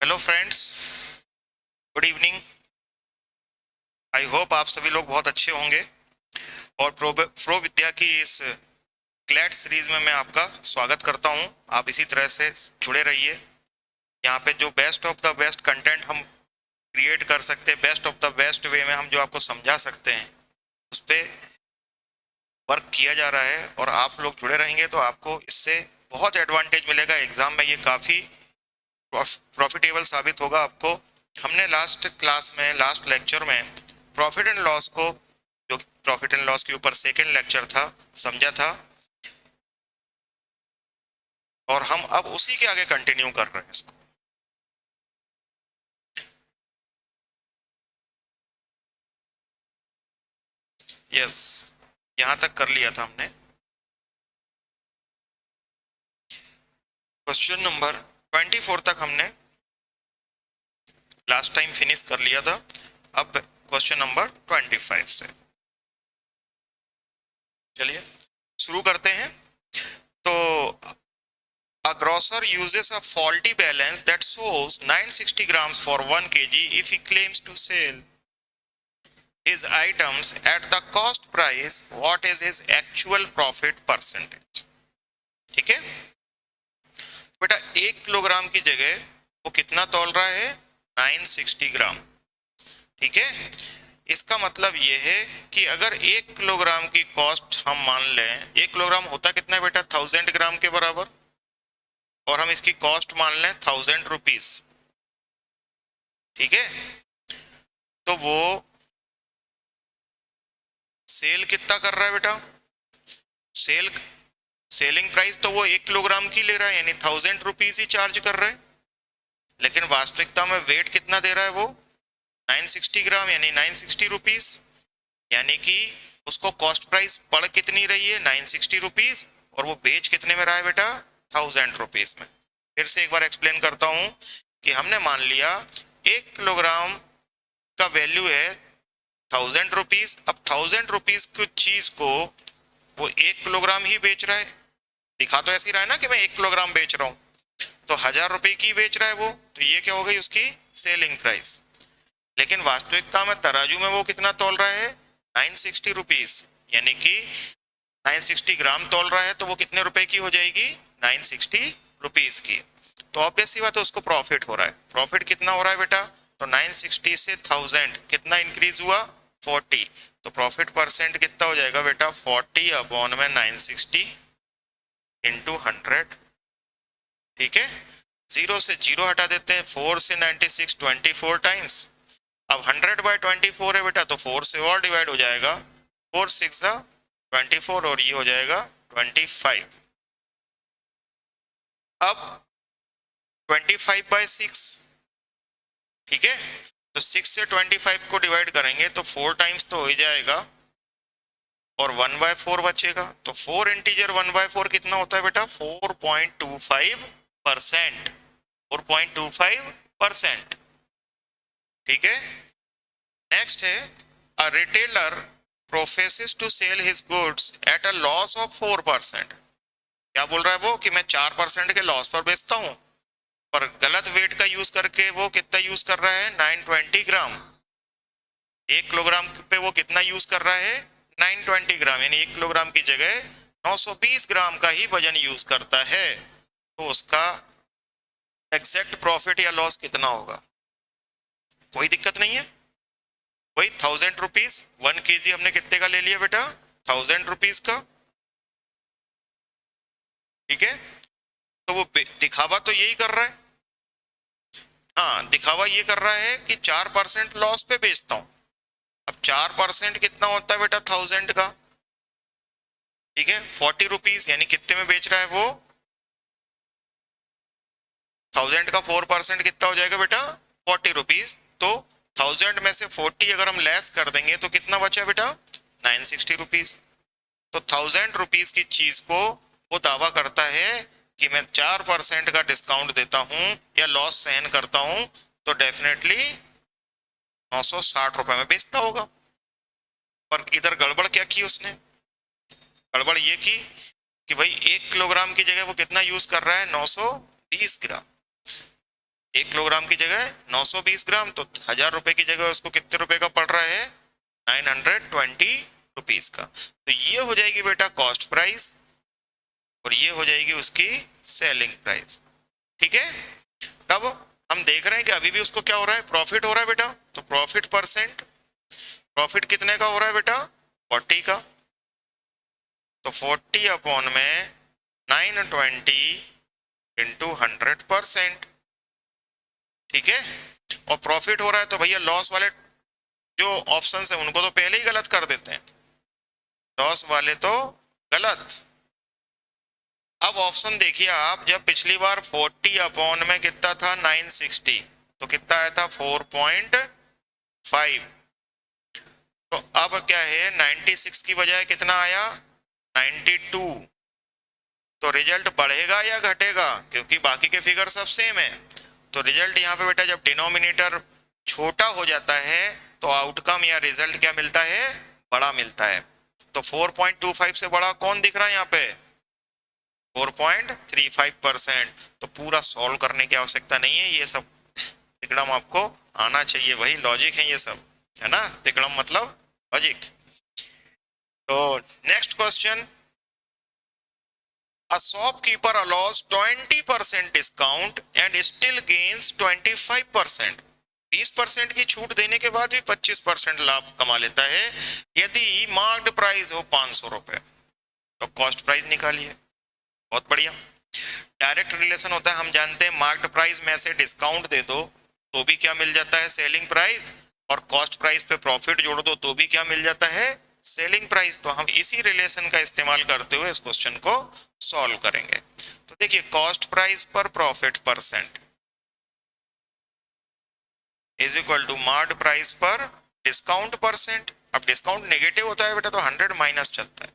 Hello friends, good evening. I hope आप सभी लोग बहुत अच्छे होंगे और प्रो विद्या की इस क्लैट सीरीज में मैं आपका स्वागत करता हूं। आप इसी तरह से जुड़े रहिए। यहाँ पे जो best of the best content हम क्रिएट कर सकते हैं, best of the best way में हम जो आपको समझा सकते हैं, उस पर वर्क किया जा रहा है और आप लोग जुड़े रहेंगे तो आपको इससे बहुत एडवांटेज मिलेगा। एग्जाम में ये काफ़ी प्रॉफिटेबल साबित होगा आपको। हमने लास्ट लेक्चर में प्रॉफिट एंड लॉस को, जो प्रॉफिट एंड लॉस के ऊपर सेकेंड लेक्चर था, समझा था और हम अब उसी के आगे कंटिन्यू कर रहे हैं इसको। यस, यहां तक कर लिया था हमने। क्वेश्चन नंबर 24 तक हमने लास्ट टाइम फिनिश कर लिया था। अब क्वेश्चन नंबर 25 से चलिए शुरू करते हैं। तो a grocer uses a faulty balance that shows 960 grams for 1 kg if he claims to sell his items at the cost price. What is his actual profit percentage? ठीक है बेटा, 1 किलोग्राम की जगह वो कितना तौल रहा है? 960 ग्राम। ठीक है, इसका मतलब ये है कि अगर 1 किलोग्राम की कॉस्ट हम मान लें, 1 किलोग्राम होता कितना बेटा? 1000 ग्राम के बराबर, और हम इसकी कॉस्ट मान लें 1000 रुपीज। ठीक है, तो वो सेल कितना कर रहा है बेटा? सेलिंग प्राइस तो वो 1 किलोग्राम की ले रहा है, यानी 1000 रुपीज ही चार्ज कर रहा है, लेकिन वास्तविकता में वेट कितना दे रहा है वो? 960 ग्राम, यानी 960 रुपीज। यानी कि उसको कॉस्ट प्राइस पड़ कितनी रही है? 960 रुपीज, और वो बेच कितने में रहा है बेटा? 1000 रुपीज में। फिर से एक बार एक्सप्लेन करता हूं कि हमने मान लिया 1 किलोग्राम का वैल्यू है 1000 रुपीज। अब 1000 रुपीज की चीज को वो 1 किलोग्राम ही बेच रहा है। दिखा तो ऐसी रहा है ना कि मैं 1 किलोग्राम बेच रहा हूं, तो 1000 रुपए की बेच रहा है वो, तो ये क्या हो गई? उसकी सेलिंग प्राइस। लेकिन वास्तविकता में तराजू में वो कितना तौल रहा है? 960 रुपीज, यानी कि 960 ग्राम तौल रहा है, तो वो कितने रुपए की हो जाएगी? 960 रुपीज की। तो ऑब्वियस सी बात है, उसको प्रॉफिट हो रहा है। प्रॉफिट कितना हो रहा है बेटा? तो 960 से 1000 कितना इंक्रीज हुआ? 40। तो प्रॉफिट परसेंट कितना हो जाएगा बेटा? 40 अपॉन में 960 इंटू 100। ठीक है, 0 से 0 हटा देते हैं, 4 से 96 24 टाइम्स। अब 100 बाय 24 है बेटा, तो 4 से और डिवाइड हो जाएगा, 4 6 24, और ये हो जाएगा 25। अब 25/6, ठीक है, तो 6 से 25 को डिवाइड करेंगे तो 4 टाइम्स तो हो ही जाएगा, और 1/4 बचेगा। तो 4 इंटीजर 1/4 कितना होता है बेटा? 4.25%। 4.25%। ठीक है, नेक्स्ट है a retailer professes to sell his goods at a loss of 4%। क्या बोल रहा है वो? कि मैं 4% के लॉस पर बेचता हूं, पर गलत वेट का यूज करके वो कितना यूज कर रहा है? 920 ग्राम। 1 किलोग्राम पे वो कितना यूज कर रहा है? 920 ग्राम, यानी 1 किलोग्राम की जगह 920 ग्राम का ही वजन यूज करता है। तो उसका एग्जैक्ट प्रॉफिट या लॉस कितना होगा? कोई दिक्कत नहीं है, वही 1000 रुपीज। 1 kg हमने कितने का ले लिया बेटा? 1000 रुपीज का। ठीक है, तो वो दिखावा तो यही कर रहा है। हाँ, दिखावा ये कर रहा है कि 4% लॉस पे बेचता हूं। अब 4% कितना होता है बेटा 1000 का? ठीक है, 40 रुपीज, यानी कितने में बेच रहा है वो? 1000 का 4% कितना हो जाएगा बेटा? 40 रुपीज। तो 1000 में से 40 अगर हम लेस कर देंगे तो कितना बचा बेटा? 960 रुपीज। तो 1000 रुपीज की चीज को वो दावा करता है कि मैं 4% का डिस्काउंट देता हूं या लॉस सहन करता हूं, तो डेफिनेटली 960 रुपए में बेचता होगा। पर इधर गड़बड़ क्या की उसने? गड़बड़ ये की कि भाई 1 किलोग्राम की जगह वो कितना यूज कर रहा है? 920 ग्राम। 1 किलोग्राम की जगह 920 ग्राम, तो 1000 रुपए की जगह उसको कितने रुपए का पड़ रहा है, 920 रुपीज का। तो ये हो जाएगी बेटा कॉस्ट प्राइस और ये हो जाएगी उसकी सेलिंग प्राइस। ठीक है, तब हम देख रहे हैं कि अभी भी उसको क्या हो रहा है, प्रॉफिट हो रहा है बेटा। तो प्रॉफिट परसेंट, प्रॉफिट कितने का हो रहा है बेटा, 40 का। तो 40 अपॉन में 920 इंटू 100%। ठीक है, और प्रॉफिट हो रहा है तो भैया लॉस वाले जो ऑप्शन है उनको तो पहले ही गलत कर देते हैं, लॉस वाले तो गलत। अब ऑप्शन देखिए आप, जब पिछली बार 40 अपॉन में कितना था 960, तो कितना आया था 4.5। तो अब क्या है 96 की बजाय कितना आया 92। तो रिजल्ट बढ़ेगा या घटेगा, क्योंकि बाकी के फिगर सब सेम है। तो रिजल्ट यहाँ पे बेटा जब डिनोमिनेटर छोटा हो जाता है तो आउटकम या रिजल्ट क्या मिलता है, बड़ा मिलता है। तो 4.25 से बड़ा कौन दिख रहा है यहाँ पे, 4.35%। तो पूरा सॉल्व करने की आवश्यकता नहीं है, ये सब तिकड़म आपको आना चाहिए, वही लॉजिक है ये सब, है ना। तिकड़म मतलब लॉजिक। तो next question, A shopkeeper allows 20% discount and still gains 25%. 20% की छूट देने के बाद भी 25% लाभ कमा लेता है यदि मार्क्ड प्राइस हो 500 रुपए। तो कॉस्ट प्राइस निकालिए। बहुत बढ़िया, डायरेक्ट रिलेशन होता है, हम जानते हैं मार्क्ड प्राइस में से डिस्काउंट दे दो तो भी क्या मिल जाता है, सेलिंग प्राइस, और कॉस्ट प्राइस पे प्रॉफिट जोड़ दो तो भी क्या मिल जाता है, सेलिंग प्राइस। तो हम इसी रिलेशन का इस्तेमाल करते हुए इस क्वेश्चन को सॉल्व करेंगे। तो देखिए कॉस्ट प्राइस पर profit percent is equal to marked price पर डिस्काउंट परसेंट। अब डिस्काउंट नेगेटिव होता है बेटा तो 100 माइनस चलता है।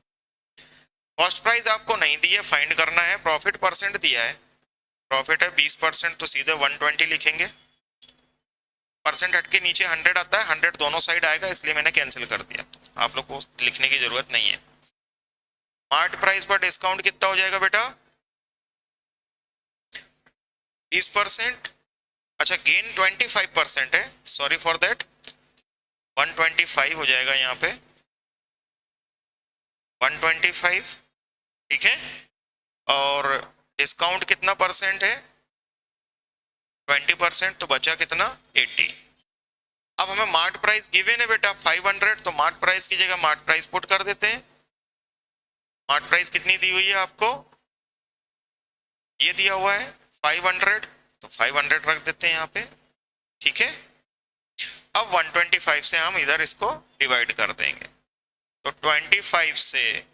कॉस्ट प्राइस आपको नहीं दी है, फाइंड करना है, प्रॉफिट परसेंट दिया है, प्रॉफिट है 20%, तो सीधे 120 लिखेंगे। परसेंट हट के नीचे 100 आता है, 100 दोनों साइड आएगा इसलिए मैंने कैंसिल कर दिया, आप लोग को लिखने की जरूरत नहीं है। मार्ट प्राइस पर डिस्काउंट कितना हो जाएगा बेटा, 20%। अच्छा गेन 25% है, सॉरी फॉर दैट, 125 हो जाएगा यहाँ पे, 125। ठीक है, और डिस्काउंट कितना परसेंट है, 20%, तो बचा कितना 80। अब हमें मार्ट प्राइस गिवन है बेटा 500, तो मार्ट प्राइस की जगह मार्ट प्राइस पुट कर देते हैं। मार्ट प्राइस कितनी दी हुई है आपको, ये दिया हुआ है 500, तो 500 रख देते हैं यहाँ पे। ठीक है, अब 125 से हम इधर इसको डिवाइड कर देंगे, तो 25 से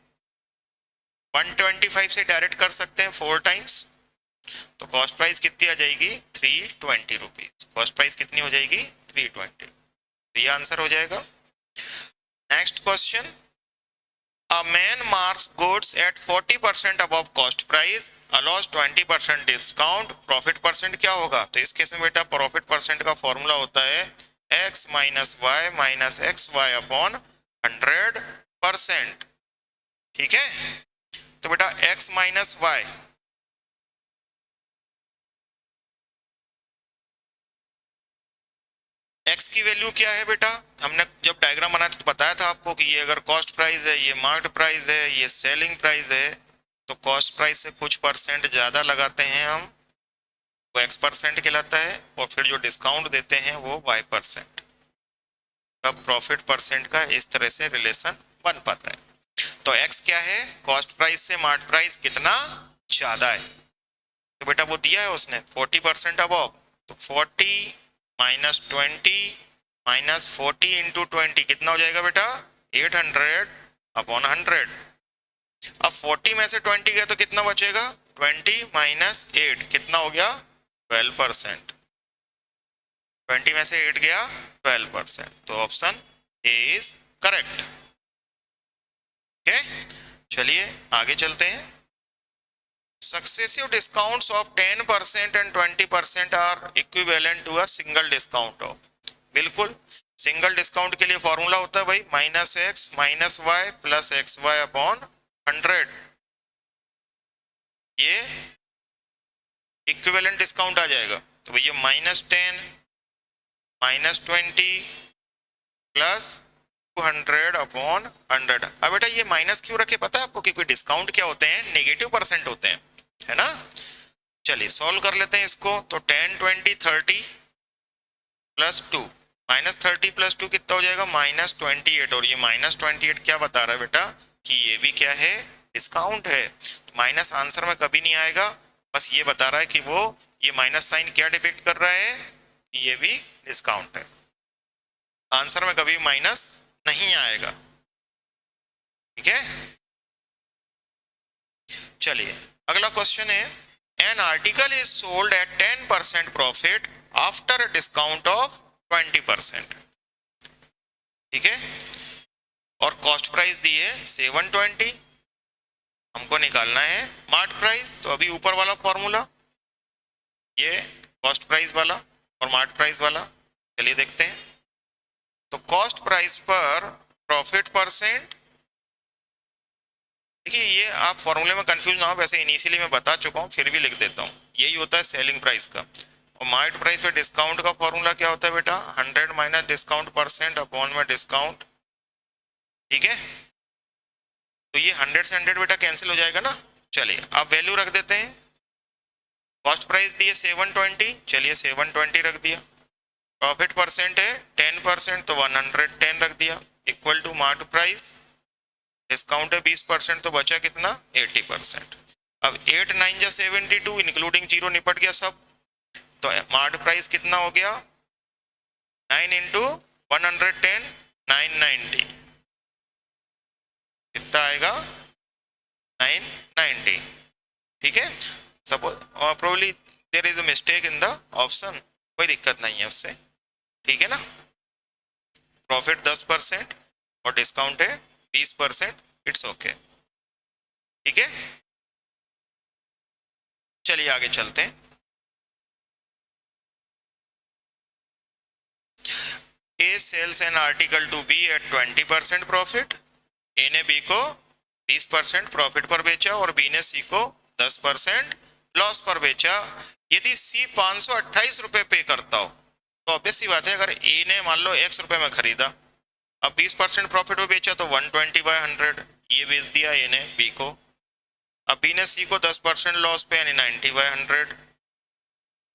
125 से डायरेक्ट कर सकते हैं 4 टाइम्स, तो कॉस्ट प्राइस कितनी आ जाएगी 320 रुपीज। कॉस्ट प्राइस कितनी हो जाएगी 320, तो ये आंसर हो जाएगा। Next question, A man marks goods at 40% above cost price, allows 20% discount, profit percent क्या होगा, तो इस केस में बेटा प्रॉफिट परसेंट का फॉर्मूला होता है x minus y minus x y upon 100%। ठीक है, तो बेटा x माइनस वाई, x की वैल्यू क्या है बेटा, हमने जब डायग्राम बनाया तो बताया था आपको कि ये अगर कॉस्ट प्राइस है, ये मार्क्ड प्राइस है, ये सेलिंग प्राइस है, तो कॉस्ट प्राइस से कुछ परसेंट ज्यादा लगाते हैं हम, वो x% कहलाता है, और फिर जो डिस्काउंट देते हैं वो y%। तब प्रॉफिट परसेंट का इस तरह से रिलेशन बन पाता है। तो x क्या है, कॉस्ट प्राइस से मार्क्ड प्राइस कितना ज्यादा है, तो बेटा वो दिया है उसने 40% अबव, तो 40 माइनस 20 माइनस 40 इंटू 20 कितना हो जाएगा बेटा 800 अपॉन 100। अब 40 में से 20 गया तो कितना बचेगा, 20 माइनस 8 कितना हो गया 12%। 20 में से 8 गया 12%, तो option A is correct. Okay, चलिए आगे चलते हैं। Successive discounts of 10% and 20% are equivalent to a single discount of, बिल्कुल सिंगल डिस्काउंट के लिए फॉर्मूला होता है भाई minus x minus y plus x y upon 100, ये इक्विवेलेंट डिस्काउंट आ जाएगा। तो भैया -10 -20 प्लस 200 अपॉन 100। अब बेटा ये माइनस क्यों रखे पता है आपको, क्योंकि डिस्काउंट क्या होते हैं, नेगेटिव परसेंट होते हैं, है ना। चलिए सॉल्व कर लेते हैं इसको। तो 10 20 30 प्लस 2, -30 प्लस 2 कितना हो जाएगा, -28। और ये -28 क्या बता रहा है बेटा, कि ये भी क्या है, डिस्काउंट है। तो माइनस आंसर में कभी नहीं आएगा, बस ये बता रहा है कि वो ये माइनस साइन क्या डिपिक्ट कर रहा है, कि ये भी डिस्काउंट है। आंसर में कभी माइनस नहीं आएगा, ठीक है। चलिए अगला क्वेश्चन है, an article is sold at 10% profit after discount of 20%, ठीक है। और कॉस्ट प्राइस दी है 720, हमको निकालना है मार्ट प्राइस। तो अभी ऊपर वाला फॉर्मूला, ये कॉस्ट प्राइस वाला और मार्ट प्राइस वाला, चलिए देखते हैं। तो कॉस्ट प्राइस पर प्रॉफिट परसेंट, देखिए ये आप फॉर्मूले में कंफ्यूज ना हो, वैसे इनिशियली मैं बता चुका हूँ, फिर भी लिख देता हूँ, यही होता है सेलिंग प्राइस का। और मार्ट प्राइस पे डिस्काउंट का फॉर्मूला क्या होता है बेटा, 100 माइनस डिस्काउंट परसेंट अपॉन में डिस्काउंट, ठीक है। तो ये 100 से 100 बेटा कैंसिल हो जाएगा ना। चलिए अब वैल्यू रख देते हैं। कॉस्ट प्राइस दी है 720, चलिए 720 रख दिया। प्रॉफिट परसेंट है 10%, तो 110 रख दिया, equal to marked price, discount है 20%, तो बचा कितना, 80%। अब 8 9 जा 72, इंक्लूडिंग जीरो निपट गया सब। तो मार्ट प्राइस कितना हो गया, 9 इंटू 110 990, कितना आएगा 990, ठीक है। Suppose probably there is a mistake in the option, कोई दिक्कत नहीं है उससे, ठीक है ना। प्रॉफिट 10% और डिस्काउंट है 20%, इट्स ओके, ठीक है। चलिए आगे चलते हैं। A sells an article to B at 20% profit, A ने बी को 20% प्रॉफिट पर बेचा और बी ने सी को 10% लॉस पर बेचा। यदि सी 528 रुपए पे करता हो, तो ऑब्वियस सी बात है, अगर ए ने मान लो X रुपए में खरीदा, अब 20% प्रॉफिट पे बेचा, तो 120/100 ये बेच दिया ए ने बी को। अब बी ने सी को 10% लॉस पे यानी 90/100,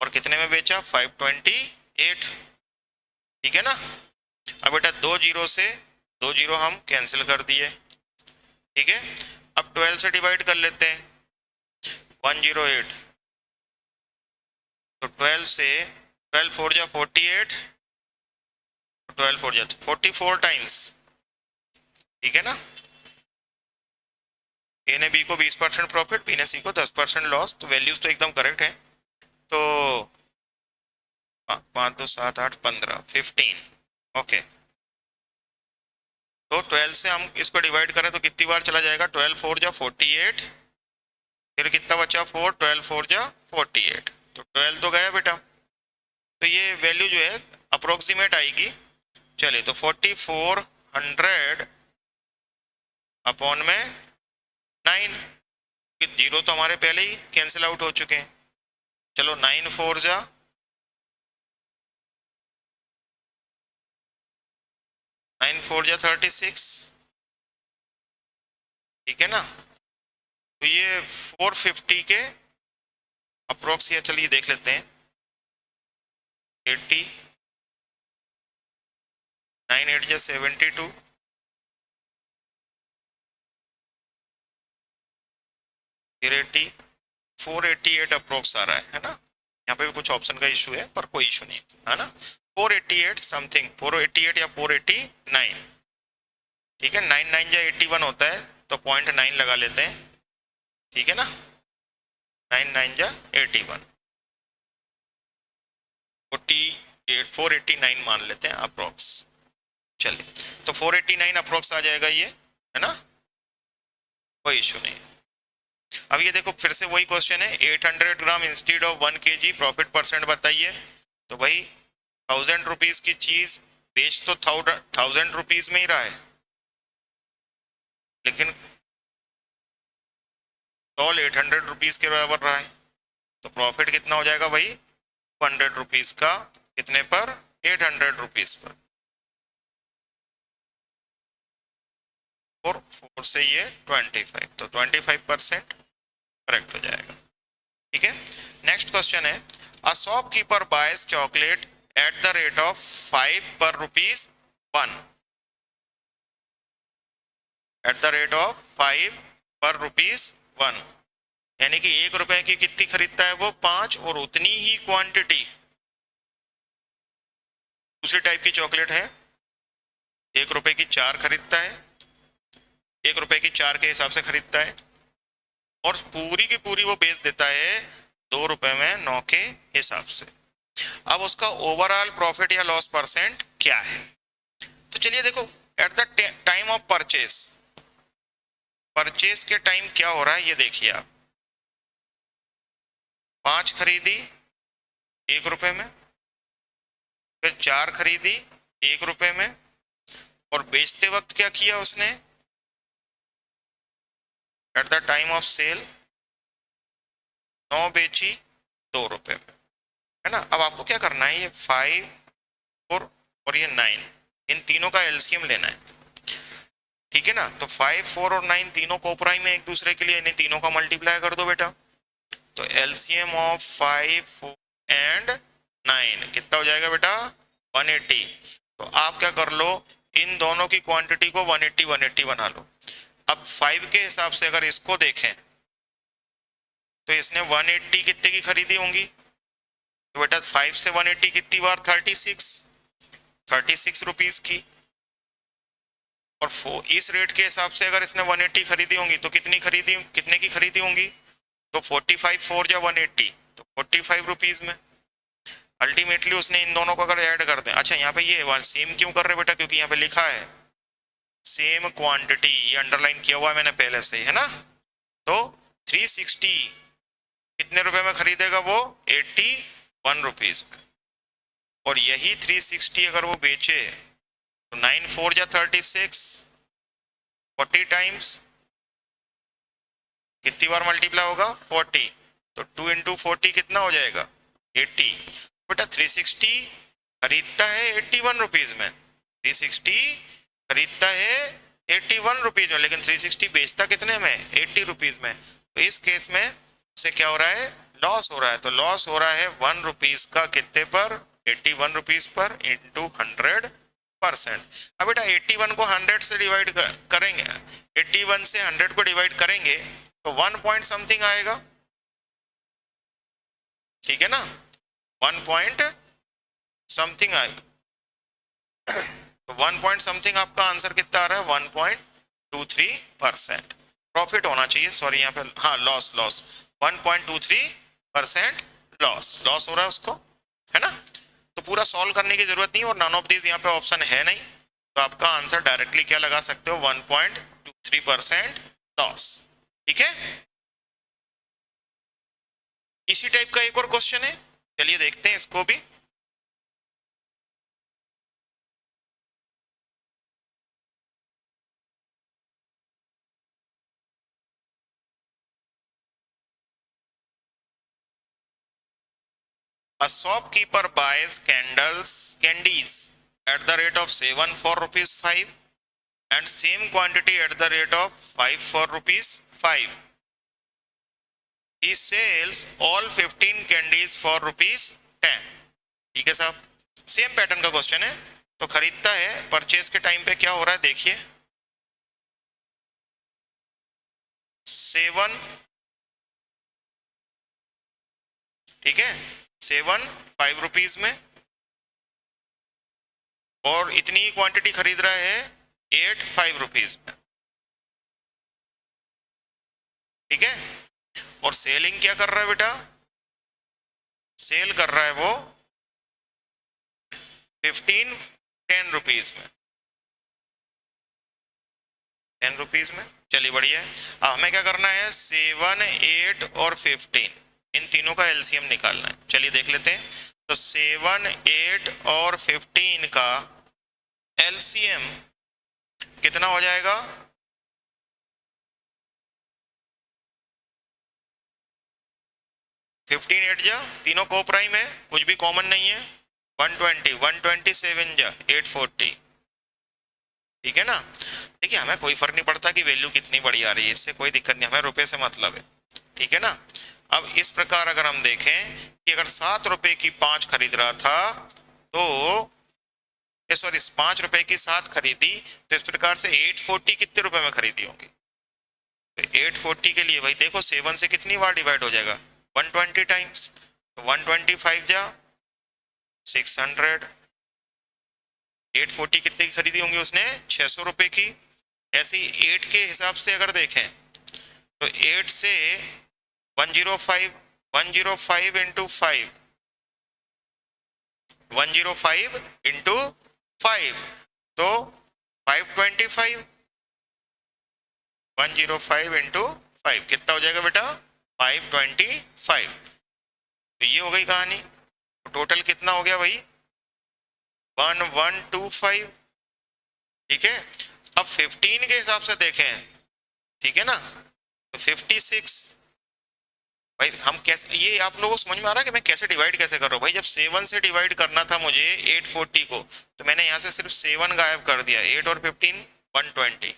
और कितने में बेचा, 528, ठीक है ना। अब बेटा 2 जीरो से 2 जीरो हम कैंसिल कर दिए, ठीक है। अब 12 से डिवाइड कर लेते हैं, 108, तो 12 से 12 4 जा 48, 12 4 जा 44 टाइम्स, ठीक है ना। ए ने बी को 20% प्रॉफिट, बी ने सी को 10% लॉस, तो वैल्यूज तो एकदम करेक्ट है। तो 5 2 7 8 15 15, ओके। तो 12 से हम इसको डिवाइड करें तो कितनी बार चला जाएगा, 12 4 जा 48, फिर कितना बचा 4, 12 4 जा 48, तो 12 तो गया बेटा। तो ये वैल्यू जो है अप्रोक्सीमेट आएगी। चलिए तो 4400 अपॉन में 9, जीरो तो हमारे पहले ही कैंसिल आउट हो चुके हैं। चलो 9 4 जा 9 4 जा 36, ठीक है ना। तो ये 450 के अप्रोक्स, या चलिए देख लेते हैं, 80, 9 8 जा 72, फिर 80, 488 अप्रोक्स आ रहा है ना। यहाँ पे भी कुछ ऑप्शन का इशू है, पर कोई इशू नहीं है ना। 488 समथिंग, 488 या 489, ठीक है। 9 9 जा 81 होता है, तो 0.9 लगा लेते हैं, ठीक है ना। 9 9 जा 81, 48 489 मान लेते हैं अप्रोक्स। चलिए तो 489 अप्रोक्स आ जाएगा ये, है ना, कोई इशू नहीं। अब ये देखो फिर से वही क्वेश्चन है, 800 gram instead of 1 kg, profit percent बताइए। तो भाई 1000 रुपीज की चीज बेच तो 1000 रुपीज में ही रहा है, लेकिन टॉल 800 रुपीज के बराबर रहा है, तो प्रॉफिट कितना हो जाएगा भाई, 200 रुपीज का कितने पर, 800 रुपीज पर, और 4 से ये 25, तो 25% करेक्ट हो जाएगा। ठीक है, नेक्स्ट क्वेश्चन है, a shopkeeper bias chocolate at the rate of 5 पर rupees 1, at the rate of 5 पर रुपीज 1, यानी कि 1 रुपए की कितनी खरीदता है वो, 5, और उतनी ही क्वांटिटी दूसरी टाइप की चॉकलेट है, 1 रुपए की 4 खरीदता है, 1 रुपए की 4 के हिसाब से खरीदता है, और पूरी की पूरी वो बेच देता है 2 रुपए में 9 के हिसाब से। अब उसका ओवरऑल प्रॉफिट या लॉस परसेंट क्या है? तो चलिए देखो, eight the time of purchase, purchase के टाइम क्या हो रहा है ये देखिए आप, 5 खरीदी 1 रुपए में, फिर 4 खरीदी 1 रुपए में, और बेचते वक्त क्या किया उसने, at the time of sale 9 बेची 2 रुपए में, है ना। अब आपको क्या करना है, ये 5 और ये 9, इन तीनों का एलसीएम लेना है, ठीक है ना। तो 5, 4 और 9 तीनों कोपराइम है एक दूसरे के लिए, इन्हें तीनों का मल्टीप्लाई कर दो बेटा, तो एलसीएम ऑफ 5, 4 एंड 9 कितना हो जाएगा बेटा, 180। तो आप क्या कर लो, इन दोनों की क्वांटिटी को 180 180 बना लो। अब 5 के हिसाब से अगर इसको देखें तो इसने 180 कितने की खरीदी होंगी, तो बेटा 5 से 180 कितनी बार, 36 रुपीज की, और इस रेट के हिसाब से अगर इसने 180 खरीदी होंगी तो कितनी की खरीदी होंगी, तो 45 4 या 180, तो 45 रुपीज में। अल्टीमेटली उसने इन दोनों को अगर ऐड कर दें, अच्छा यहाँ पे ये सेम क्यों कर रहे बेटा, क्योंकि यहाँ पे लिखा है सेम क्वांटिटी, ये अंडरलाइन किया हुआ है मैंने पहले से, है ना। तो 360 कितने रुपए में खरीदेगा वो, 81 रुपीज में, और यही 360 अगर वो बेचे तो 9 4 या 36, 40 टाइम्स कितनी बार मल्टीप्लाई होगा, 40, तो 2 इंटू 40 कितना हो जाएगा, 80। बेटा 360 खरीदता है 81 रुपीज में, 360 खरीदता है 81 रुपीज में, लेकिन 360 बेचता कितने में, 80 रुपीज में। तो इस केस में से क्या हो रहा है, लॉस हो रहा है, तो लॉस हो रहा है 1 रुपीज का कितने पर, 81 रुपीज पर, इंटू 100%। अब बेटा 81 को 100 से डिवाइड करेंगे, 81 से 100 को डिवाइड करेंगे तो 1 पॉइंट समथिंग आएगा, ठीक है ना, 1 पॉइंट समथिंग आएगा, तो 1 पॉइंट समथिंग आपका आंसर कितना आ रहा है, 1.23%। प्रॉफिट होना चाहिए, सॉरी यहाँ पे हाँ लॉस 1.23% लॉस हो रहा है उसको, है ना। तो पूरा सॉल्व करने की जरूरत नहीं, और नन ऑफ दिस यहाँ पे ऑप्शन है नहीं, तो आपका आंसर डायरेक्टली क्या लगा सकते हो, 1.23% लॉस, ठीक है। इसी टाइप का एक और क्वेश्चन है, चलिए देखते हैं इसको भी। A shopkeeper buys candies at the rate of 7 for rupees 5 and same quantity at the rate of 5 for rupees 5. He sells all 15 candies for rupees 10. ठीक है साहब, सेम पैटर्न का क्वेश्चन है। तो खरीदता है, परचेज के टाइम पे क्या हो रहा है देखिए, 7, ठीक है, 7 5 रुपीज में, और इतनी ही क्वांटिटी खरीद रहा है 8 5 रुपीज में, ठीक है। और सेलिंग क्या कर रहा है बेटा, सेल कर रहा है वो 15 10 रुपीज में, 10 रुपीज में। चलिए बढ़िया है। अब हमें क्या करना है, 7 8 और 15 इन तीनों का एलसीएम निकालना है। चलिए देख लेते हैं। तो 7 8 और 15 का एलसीएम कितना हो जाएगा, 15 8 जा, तीनों को प्राइम है, कुछ भी कॉमन नहीं है। 120 127 जा 840, ठीक है ना। देखिए हमें कोई फर्क नहीं पड़ता कि वैल्यू कितनी बड़ी आ रही है, इससे कोई दिक्कत नहीं, हमें रुपए से मतलब है, ठीक है ना। अब इस प्रकार अगर हम देखें कि अगर 7 रुपए की 5 खरीद रहा था तो सॉरी 5 रुपए की 7 खरीदी, तो इस प्रकार से 840 कितने रुपए में खरीदी होंगी। तो 840 के लिए भाई देखो 7 से कितनी बार डिवाइड हो जाएगा, 120 टाइम्स, तो 125 जा 600। 840 कितने की खरीदी होंगी उसने, 600 रुपए की। ऐसे ही 8 के हिसाब से अगर देखें तो 8 से 105, 105 इंटू 5, 105 इंटू 5 तो 525, 105 इंटू 5 कितना हो जाएगा बेटा, 525। तो ये हो गई कहानी। तो टोटल कितना हो गया भाई, 1125, ठीक है। अब 15 के हिसाब से देखें, ठीक है ना, तो 56। भाई हम कैसे, ये आप लोगों को समझ में आ रहा है कि मैं कैसे डिवाइड कैसे कर रहा हूँ। भाई जब 7 से डिवाइड करना था मुझे 840 को, तो मैंने यहाँ से सिर्फ 7 गायब कर दिया, 8 और 15 120,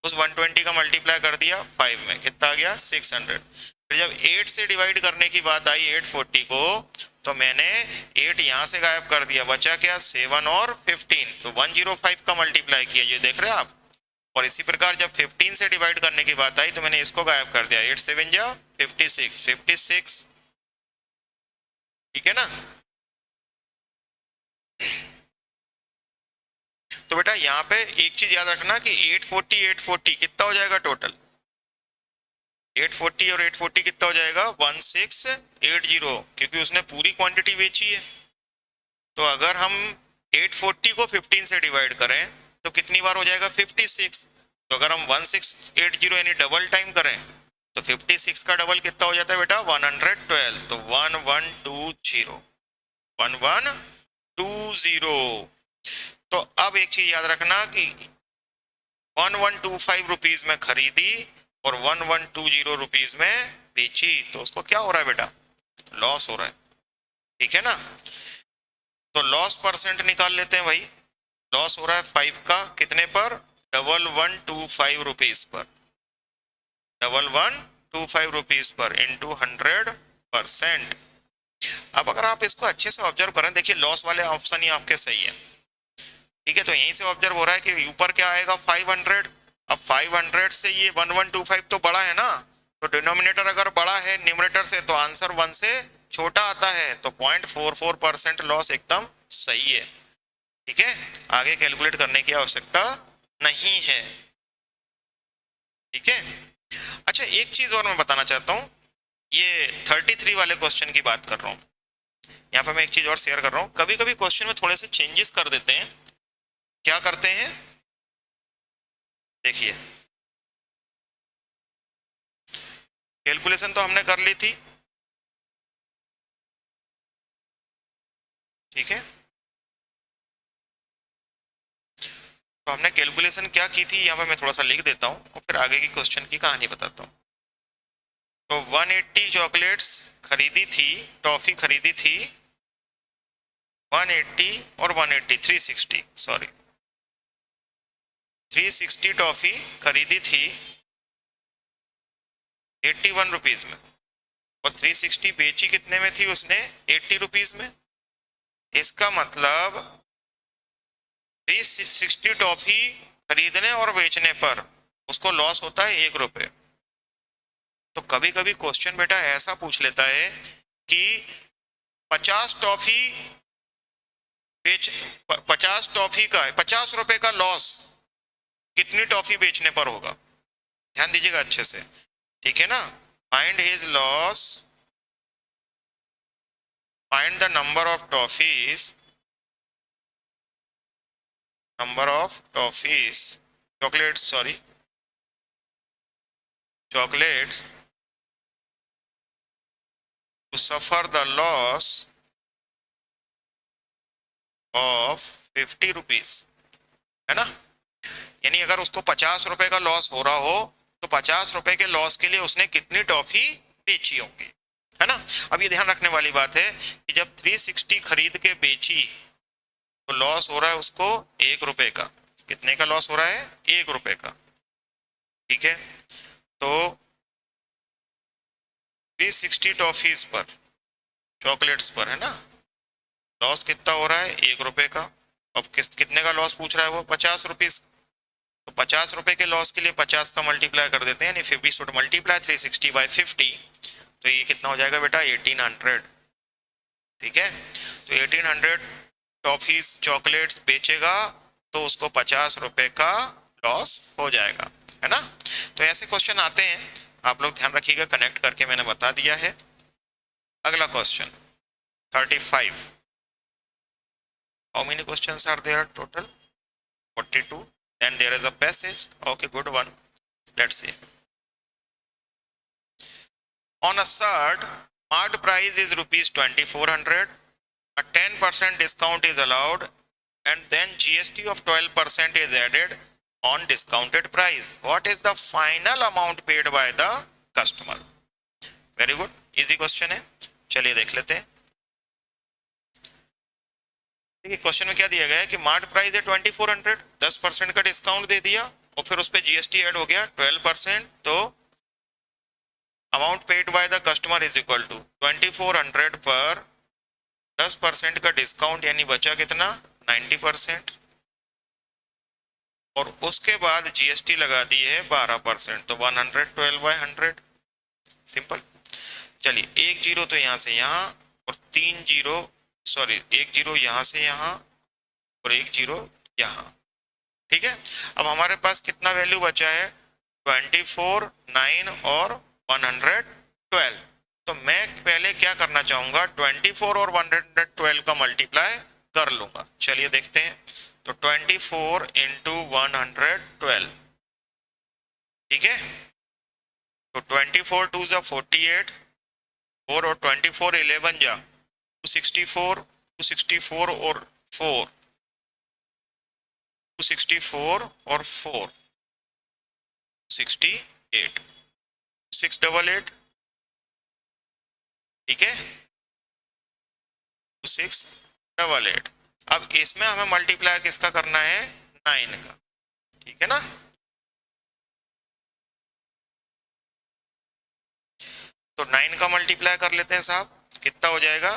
उस 120 का मल्टीप्लाई कर दिया 5 में, कितना आ गया 600। फिर जब 8 से डिवाइड करने की बात आई 840 को, तो मैंने 8 यहाँ से गायब कर दिया, बचा क्या 7 और 15, तो 105 का मल्टीप्लाई किया, ये देख रहे हैं आप। और इसी प्रकार जब 15 से डिवाइड करने की बात आई तो मैंने इसको गायब कर दिया, 8 7 जा 56, 56, ठीक है ना। तो बेटा यहाँ पे एक चीज याद रखना कि 840 840 कितना हो जाएगा टोटल, 840 और 840 कितना हो जाएगा 1680, क्योंकि उसने पूरी क्वांटिटी बेची है। तो अगर हम 840 को 15 से डिवाइड करें तो कितनी बार हो जाएगा 56। तो अगर हम 1680 यानी डबल टाइम करें तो 56 का डबल कितना हो जाता है बेटा 112, तो 1120, 1120। तो अब एक चीज याद रखना कि 1125 रुपीज में खरीदी और 1120 रुपीज में बेची, तो उसको क्या हो रहा है बेटा, लॉस हो रहा है, ठीक है ना। तो लॉस परसेंट निकाल लेते हैं भाई, लॉस हो रहा है 5 का कितने पर, 1125 rupees per, 1125 rupees per into 100%। अब अगर आप इसको अच्छे से ऑब्जर्व करें, देखिए लॉस वाले ऑप्शन ही आपके सही है, ठीक है। तो यहीं से ऑब्जर्व हो रहा है कि ऊपर क्या आएगा 500, अब 500 से ये 1125 तो बड़ा है ना, तो डिनोमिनेटर अगर बड़ा है न्यूमरेटर से तो आंसर 1 से छोटा आता है, तो 0.44% लॉस एकदम सही है, ठीक है। आगे कैलकुलेट करने की आवश्यकता नहीं है, ठीक है। अच्छा एक चीज और मैं बताना चाहता हूँ, ये 33 वाले क्वेश्चन की बात कर रहा हूँ, यहाँ पर मैं एक चीज और शेयर कर रहा हूँ। कभी कभी क्वेश्चन में थोड़े से चेंजेस कर देते हैं, क्या करते हैं देखिए, कैलकुलेशन तो हमने कर ली थी, ठीक है। तो हमने कैलकुलेशन क्या की थी, यहाँ पर मैं थोड़ा सा लिख देता हूँ और फिर आगे की क्वेश्चन की कहानी बताता हूँ। तो 180 चॉकलेट्स खरीदी थी, टॉफी खरीदी थी 180 और 180 360, सॉरी 360 टॉफी खरीदी थी 81 रुपीज में, और 360 बेची कितने में थी उसने 80 रुपीज में। इसका मतलब 360 टॉफी खरीदने और बेचने पर उसको लॉस होता है 1 रुपये। तो कभी कभी क्वेश्चन बेटा ऐसा पूछ लेता है कि 50 टॉफी बेच 50 टॉफी का 50 रुपए का लॉस कितनी टॉफी बेचने पर होगा, ध्यान दीजिएगा अच्छे से, ठीक है ना। Find his loss, find the number of toffees, number of toffees chocolates, sorry chocolates to suffer the loss of 50 rupees, है ना। यानी अगर उसको 50 रुपए का लॉस हो रहा हो तो 50 रुपए के लॉस के लिए उसने कितनी टॉफी बेची होंगी। है ना। अब ये ध्यान रखने वाली बात है कि जब 360 खरीद के बेची तो लॉस हो रहा है उसको 1 रुपए का। कितने का लॉस हो रहा है? 1 रुपए का। ठीक है, तो 360 टॉफीज पर, चॉकलेट्स पर, है ना, लॉस कितना हो रहा है? 1 रुपए का। अब कितने का लॉस पूछ रहा है वो? 50 रुपीज। तो 50 रुपए के लॉस के लिए 50 का मल्टीप्लाई कर देते हैं, यानी 50 शुड मल्टीप्लाई 360 बाई 50। तो ये कितना हो जाएगा बेटा? 1800। ठीक है, तो 1800 टॉफीज चॉकलेट्स बेचेगा तो उसको 50 रुपए का लॉस हो जाएगा, है ना। तो ऐसे क्वेश्चन आते हैं, आप लोग ध्यान रखिएगा, कनेक्ट करके मैंने बता दिया है। अगला question 35। How many questions are there total? 42. Then there is a passage. Okay, good one. Let's see. On a shirt, marked price is rupees 2400. A 10% discount is allowed, and then GST of 12% is added on discounted price. What is the final amount paid by the customer? Very good. Easy question है, चलिए देख लेते हैं। देखिए question में क्या दिया गया है कि मार्ट प्राइस है 2400, 10% का डिस्काउंट दे दिया और फिर उस पर जीएसटी ऐड हो गया 12%, तो amount paid by the customer is equal to 2400 पर 10% का डिस्काउंट, यानी बचा कितना? 90%, और उसके बाद जीएसटी लगा दी है 12%, तो 112 बाय 100। सिंपल। चलिए एक जीरो तो यहाँ से यहाँ और 3 जीरो, सॉरी 1 जीरो यहाँ से यहाँ और 1 जीरो यहाँ। ठीक है, अब हमारे पास कितना वैल्यू बचा है? 24, 9 और 112। तो मैं पहले क्या करना चाहूंगा? 24 और 112 का मल्टीप्लाई कर लूंगा। चलिए देखते हैं। तो 24 इंटू 112, ठीक है, तो 24 टू जा 48, 4 और 24 11 जा 264, 264 और 4, 264 और 4 68, 688, ठीक है, 688। अब इसमें हमें मल्टीप्लाई किसका करना है? 9 का। ठीक है ना। तो 9 का मल्टीप्लाई कर लेते हैं साहब, कितना हो जाएगा?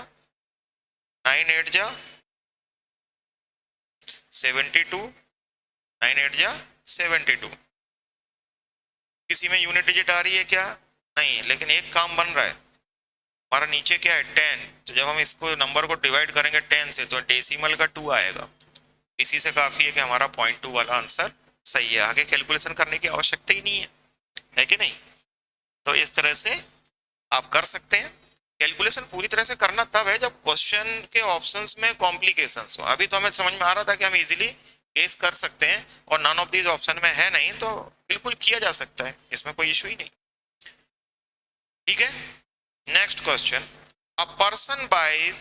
9 8 जा 72, 9 8 जा 72। किसी में यूनिट डिजिट आ रही है क्या? नहीं, लेकिन एक काम बन रहा है हमारा। नीचे क्या है? 10। तो जब हम इसको नंबर को डिवाइड करेंगे 10 से तो डेसिमल का 2 आएगा। इसी से काफी है कि हमारा 0.2 वाला आंसर सही है, आगे कैलकुलेशन करने की आवश्यकता ही नहीं है कि नहीं। तो इस तरह से आप कर सकते हैं। कैलकुलेशन पूरी तरह से करना तब है जब क्वेश्चन के ऑप्शंस में कॉम्प्लिकेशंस हो। अभी तो हमें समझ में आ रहा था कि हम इजीली गेस कर सकते हैं और नन ऑफ दीज ऑप्शन में है नहीं, तो बिल्कुल किया जा सकता है, इसमें कोई इशू ही नहीं। ठीक है, next question. A person buys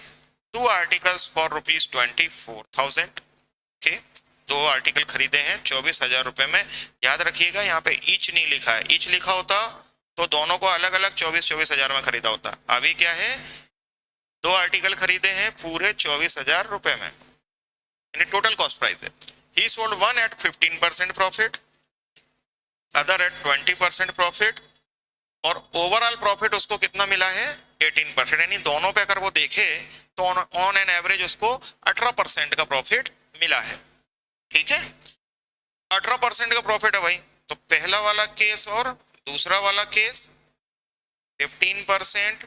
2 articles for rupees 24,000। Okay, 2 article खरीदे हैं 24,000 रुपए में। याद रखिएगा यहाँ पे ईच नहीं लिखा है, ईच लिखा होता तो दोनों को अलग अलग 24,000 में खरीदा होता। अभी क्या है? 2 आर्टिकल खरीदे हैं पूरे 24,000 रुपए में, यानी टोटल कॉस्ट प्राइस है। He sold one at 15% profit, other at 20% profit, और ओवरऑल प्रॉफिट उसको कितना मिला है? 18%। यानी दोनों पे अगर वो देखे तो ऑन एन एवरेज उसको 18% का प्रॉफिट मिला है। ठीक है, 18% का प्रॉफिट है भाई। तो पहला वाला केस और दूसरा वाला केस 15%,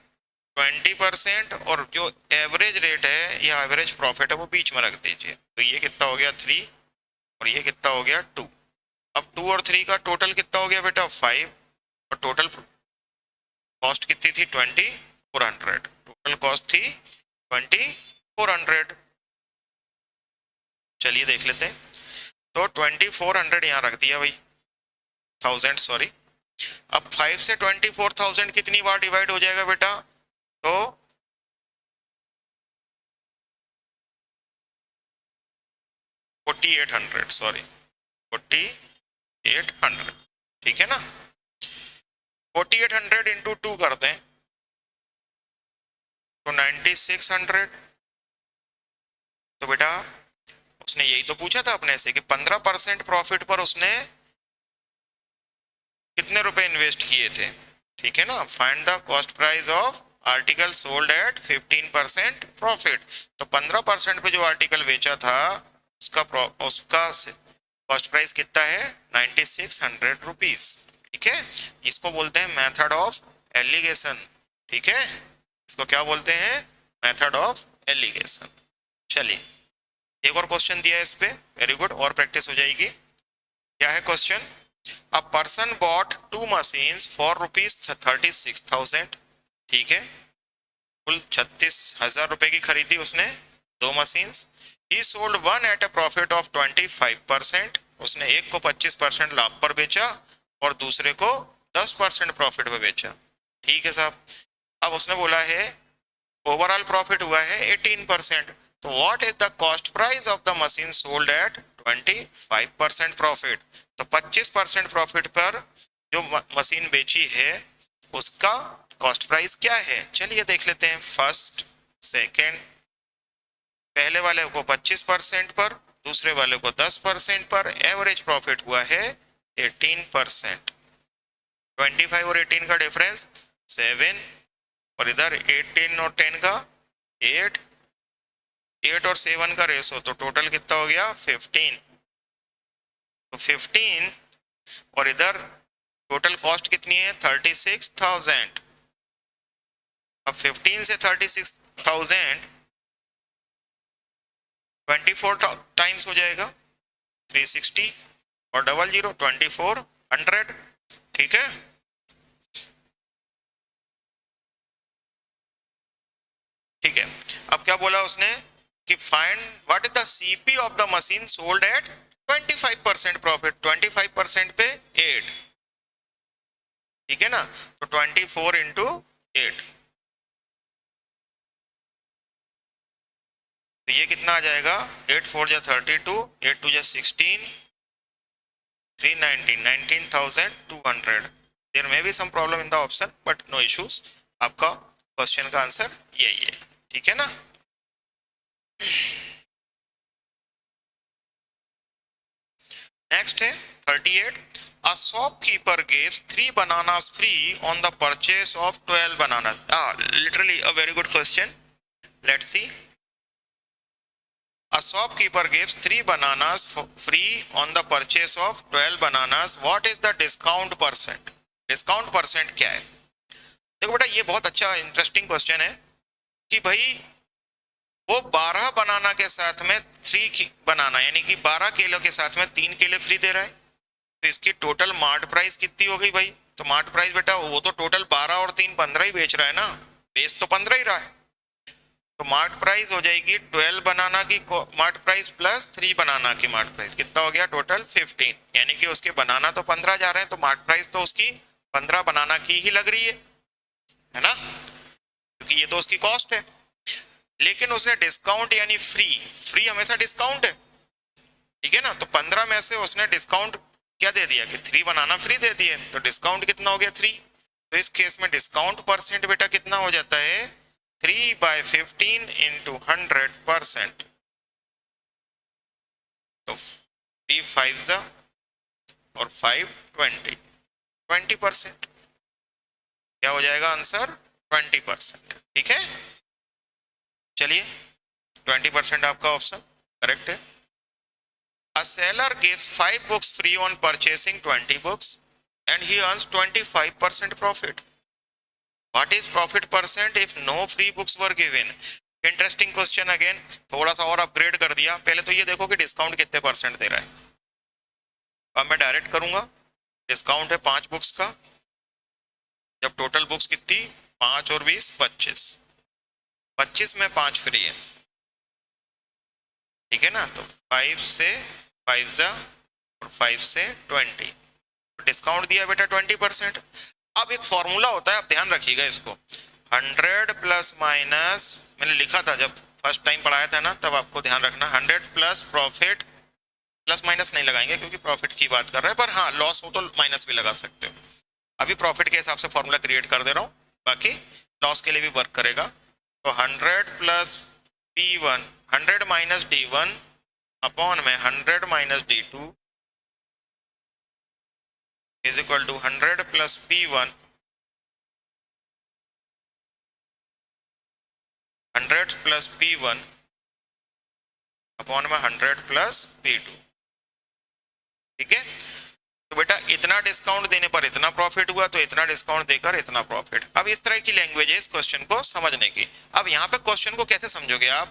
20% और जो एवरेज रेट है या एवरेज प्रॉफिट है वो बीच में रख दीजिए। तो ये कितना हो गया? 3, और ये कितना हो गया? 2। अब 2 और 3 का टोटल कितना हो गया बेटा? 5, और टोटल कॉस्ट कितनी थी? 2400। टोटल कॉस्ट थी 2400। चलिए देख लेते हैं। तो 2400 यहाँ रख दिया भाई, 1000 सॉरी। अब 5 से 24,000 कितनी बार डिवाइड हो जाएगा बेटा? तो 4800, सॉरी 4800। ठीक है ना। 4800 इंटू 2 कर दें तो 9600। तो बेटा उसने यही तो पूछा था अपने से कि 15% प्रॉफिट पर उसने कितने रुपए इन्वेस्ट किए थे, ठीक है ना। Find the cost price of article sold at 15% profit. तो 15% पे जो आर्टिकल बेचा था उसका कॉस्ट प्राइस कितना है, 9600 रुपीज, ठीक है। इसको बोलते हैं मेथड ऑफ एलिगेशन, ठीक है। इसको क्या बोलते हैं, मेथड ऑफ एलिगेशन। चलिए एक और क्वेश्चन दिया है इस पे, वेरी गुड, और प्रैक्टिस हो जाएगी। क्या है question, a person bought 2 machines for ₹36,000, ठीक है। कुल 36,000 रुपए की खरीदी उसने 2 machines. He sold one at a profit of 25%, उसने एक को 25% लाभ पर बेचा और दूसरे को 10% प्रॉफिट पर बेचा, ठीक है साहब। अब उसने बोला है ओवरऑल प्रॉफिट हुआ है 18%, तो what is the cost price of the machine sold at 25% profit. तो 25% प्रॉफिट पर जो मशीन बेची है उसका कॉस्ट प्राइस क्या है, चलिए देख लेते हैं। फर्स्ट सेकंड, पहले वाले को 25% पर, दूसरे वाले को 10% पर, एवरेज प्रॉफिट हुआ है 18%। 25 और 18 का डिफरेंस 7, और इधर 18 और 10 का 8, 8 और 7 का रेशो, तो टोटल कितना हो गया 15। तो 15 और इधर टोटल कॉस्ट कितनी है 36,000। अब 15 से 36,000 24 टाइम्स हो जाएगा 360, और 00 2400, ठीक है। ठीक है, अब क्या बोला उसने कि find what is the CP of the machine sold at 25% profit. 25% पे 8, ठीक है ना। तो 24 इंटू 8, तो ये कितना आ जाएगा 8 4 जा 32, 8 2 जा 16, 390, 19,200। There may be some problem in the option but no issues, आपका क्वेश्चन का आंसर यही है, ठीक है ना। नेक्स्ट है 38, a shopkeeper gives 3 bananas free on the purchase of 12 bananas. Literally a very good question. Let's see. A shopkeeper gives 3 bananas free on the purchase of 12 bananas. What is the discount percent? Discount percent क्या है? देखो बेटा ये बहुत अच्छा interesting question है कि भाई वो 12 बनाना के साथ में 3 बनाना यानी कि 12 केले के साथ में 3 केले फ्री दे रहा है, तो इसकी टोटल मार्ट प्राइस कितनी हो गई भाई। तो मार्ट प्राइस बेटा वो तो टोटल 12 और 3 15 ही बेच रहा है ना, बेच तो 15 ही रहा है। तो मार्ट प्राइस हो जाएगी 12 बनाना की मार्ट प्राइस प्लस 3 बनाना की मार्ट प्राइस, कितना हो गया टोटल 15, यानी कि उसके बनाना तो 15 जा रहे हैं, तो मार्ट प्राइस तो उसकी 15 बनाना की ही लग रही है ना, क्योंकि ये तो उसकी कॉस्ट है। लेकिन उसने डिस्काउंट यानी फ्री हमेशा डिस्काउंट है, ठीक है ना। तो 15 में से उसने डिस्काउंट क्या दे दिया कि 3 बनाना फ्री दे दिए, तो डिस्काउंट कितना हो गया 3। तो इस केस में डिस्काउंट परसेंट बेटा कितना हो जाता है 3/15 इंटू 100%। तो 3 5 और 5 20%, क्या हो जाएगा आंसर 20%, ठीक है। चलिए 20% आपका ऑप्शन करेक्ट है। A seller gives 5 books free on purchasing 20 books and he earns 25% profit. What is profit percent if no free books were given? Interesting question again, थोड़ा सा और अपग्रेड कर दिया। पहले तो ये देखो कि डिस्काउंट कितने परसेंट दे रहा है। अब मैं डायरेक्ट करूंगा, डिस्काउंट है 5 बुक्स का, जब टोटल बुक्स कितनी 5 और 20 25, 25 में 5 फ्री है, ठीक है ना। तो 5 से 5 और 5 से 20, डिस्काउंट दिया बेटा 20%। अब एक फॉर्मूला होता है, आप ध्यान रखिएगा इसको, 100 प्लस माइनस, मैंने लिखा था जब फर्स्ट टाइम पढ़ाया था ना, तब आपको ध्यान रखना 100 प्लस प्रॉफिट, प्लस माइनस नहीं लगाएंगे क्योंकि प्रॉफिट की बात कर रहे हैं, पर हाँ लॉस हो तो माइनस भी लगा सकते हो। अभी प्रॉफिट के हिसाब से फॉर्मूला क्रिएट कर दे रहा हूँ, बाकी लॉस के लिए भी वर्क करेगा। तो 100 plus P1, 100 minus D1 upon में 100 minus D2 is equal to 100 plus P1, 100 plus P1 upon में 100 प्लस P2। ठीक है, तो बेटा इतना डिस्काउंट देने पर इतना प्रॉफिट हुआ, तो इतना डिस्काउंट देकर इतना प्रॉफिट। अब इस तरह की लैंग्वेज है इस क्वेश्चन को समझने की। अब यहाँ पे क्वेश्चन को कैसे समझोगे आप,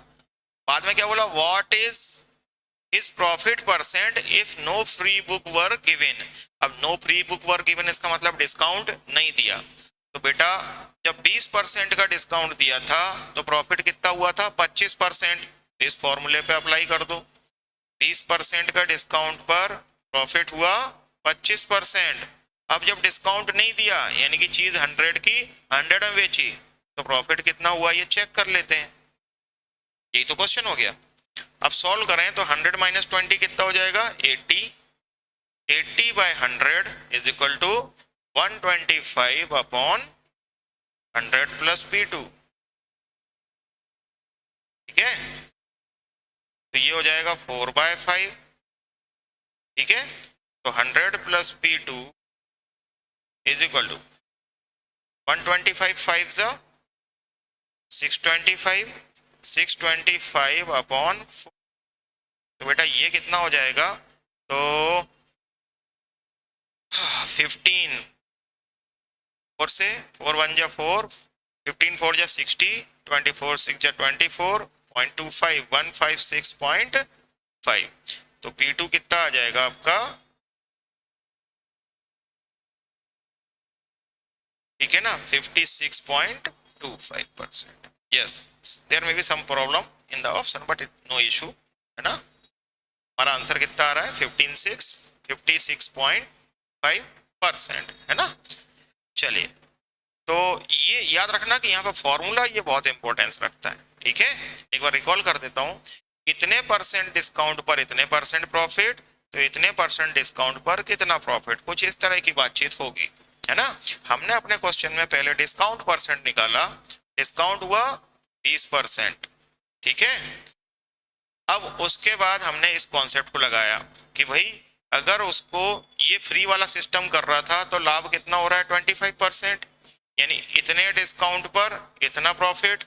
बाद में क्या बोला, what is profit percent if no free book were given. अब no free book were given इसका मतलब डिस्काउंट नहीं दिया। तो बेटा जब 20% का डिस्काउंट दिया था तो प्रॉफिट कितना हुआ था, 25%। इस फॉर्मूले पे अप्लाई कर दो, 20% का डिस्काउंट पर प्रॉफिट हुआ 25%। अब जब डिस्काउंट नहीं दिया यानी कि चीज 100 की 100 में बेची, तो प्रॉफिट कितना हुआ ये चेक कर लेते हैं। यही तो क्वेश्चन हो गया। अब सॉल्व करें तो 100 माइनस 20 कितना हो जाएगा, 80। 80 by 100 is equal to 125 upon 100 plus P2। ठीक है, तो ये हो जाएगा 4/5। ठीक है, तो 100 plus P2 is equal to 125 5 सा 625, 625 अपॉन, तो बेटा ये कितना हो जाएगा, तो 15 4 से 4 1 जा 4, 15 4 जा 60, 24 6 जा 24, 0.25 156.5। तो P2 कितना आ जाएगा आपका, ठीक है ना, 56.25%। Yes, there may be some problem in the option but it no issue, है ना। हमारा आंसर कितना आ रहा है, 56.5%, है ना। चलिए, तो ये याद रखना कि यहाँ पे फॉर्मूला ये बहुत इंपॉर्टेंस रखता है। ठीक है, एक बार रिकॉल कर देता हूँ, इतने परसेंट डिस्काउंट पर इतने परसेंट प्रॉफिट, तो इतने परसेंट डिस्काउंट पर कितना प्रॉफिट, कुछ इस तरह की बातचीत होगी, है ना। हमने अपने क्वेश्चन में पहले डिस्काउंट परसेंट निकाला, डिस्काउंट हुआ 20%। ठीक है, अब उसके बाद हमने इस कॉन्सेप्ट को लगाया कि भाई अगर उसको ये फ्री वाला सिस्टम कर रहा था तो लाभ कितना हो रहा है, 25%, यानी इतने डिस्काउंट पर इतना प्रॉफिट।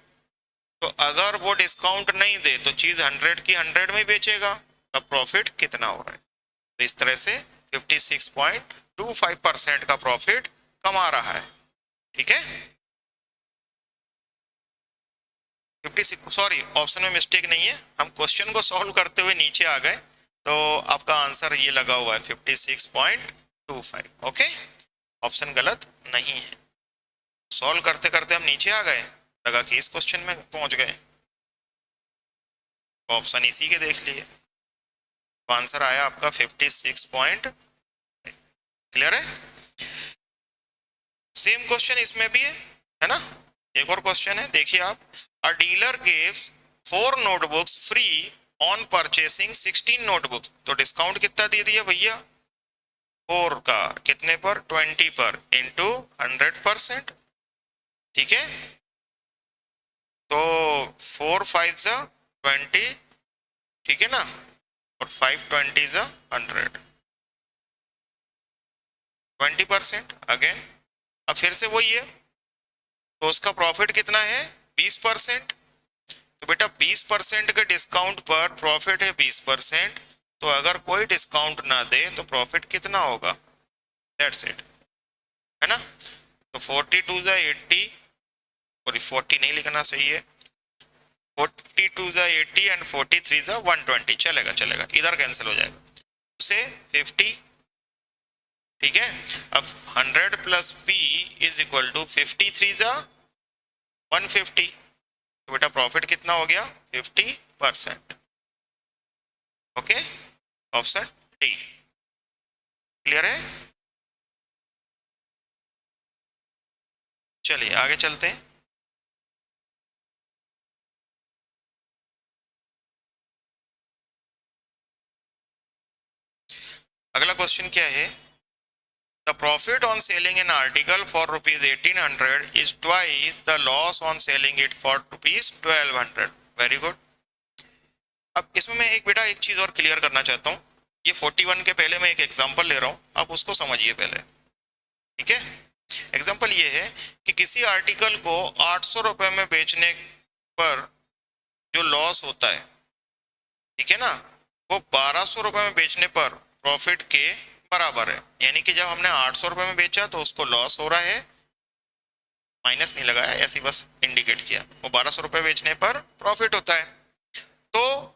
तो अगर वो डिस्काउंट नहीं दे तो चीज 100 की 100 में बेचेगा, तब प्रॉफिट कितना हो रहा है। तो इस तरह से 56.25% का प्रॉफिट कमा रहा है। ठीक है, 56, सॉरी ऑप्शन में मिस्टेक नहीं है, हम क्वेश्चन को सॉल्व करते हुए नीचे आ गए, तो आपका आंसर ये लगा हुआ है 56.25। ओके, ऑप्शन गलत नहीं है। सॉल्व करते करते हम नीचे आ गए, लगा कि इस क्वेश्चन में पहुंच गए, ऑप्शन इसी के देख लिए, तो आंसर आया आपका 56. क्लियर है। सेम क्वेश्चन इसमें भी है ना। एक और क्वेश्चन है, देखिए आप, अ dealer gives 4 notebooks free on purchasing 16 notebooks. तो डिस्काउंट कितना दे दिया भैया, 4 का कितने पर, 20 पर, इंटू 100%। ठीक है, तो 4 5 जा 20, ठीक है ना, और 5 20 जा 100, 20% अगेन। अब फिर से वही है, तो उसका प्रॉफिट कितना है, 20%। तो बेटा 20% के डिस्काउंट पर प्रॉफिट है 20%, तो अगर कोई डिस्काउंट ना दे तो प्रॉफिट कितना होगा, दैट्स इट, है ना। तो 42 जा 80, और 40 नहीं लिखना सही है, 42 जा 80 एंड 43 जा 120, चलेगा चलेगा, इधर कैंसिल हो जाएगा, उसे 50। ठीक है, अब 100 plus P is equal to 53 जा 150, तो बेटा प्रॉफिट कितना हो गया, 50%। Okay, option D. क्लियर है। चलिए आगे चलते हैं। अगला क्वेश्चन क्या है, the profit on selling an article for rupees 1800 is twice the loss on selling it for rupees 1200। Very good. अब इसमें मैं एक बेटा एक चीज और क्लियर करना चाहता हूँ। ये 41 के पहले मैं एक एग्जांपल ले रहा हूँ, आप उसको समझिए पहले, ठीक है। एग्जांपल ये है कि किसी आर्टिकल को 800 रुपए में बेचने पर जो लॉस होता है, ठीक है ना, वो 1200 रुपए में बेचने पर प्रॉफिट के बराबर है। यानी कि जब हमने 800 रुपए में बेचा तो उसको लॉस हो रहा है, माइनस नहीं लगाया, ऐसे बस इंडिकेट किया, वो 1200 रुपए बेचने पर प्रॉफिट होता है, तो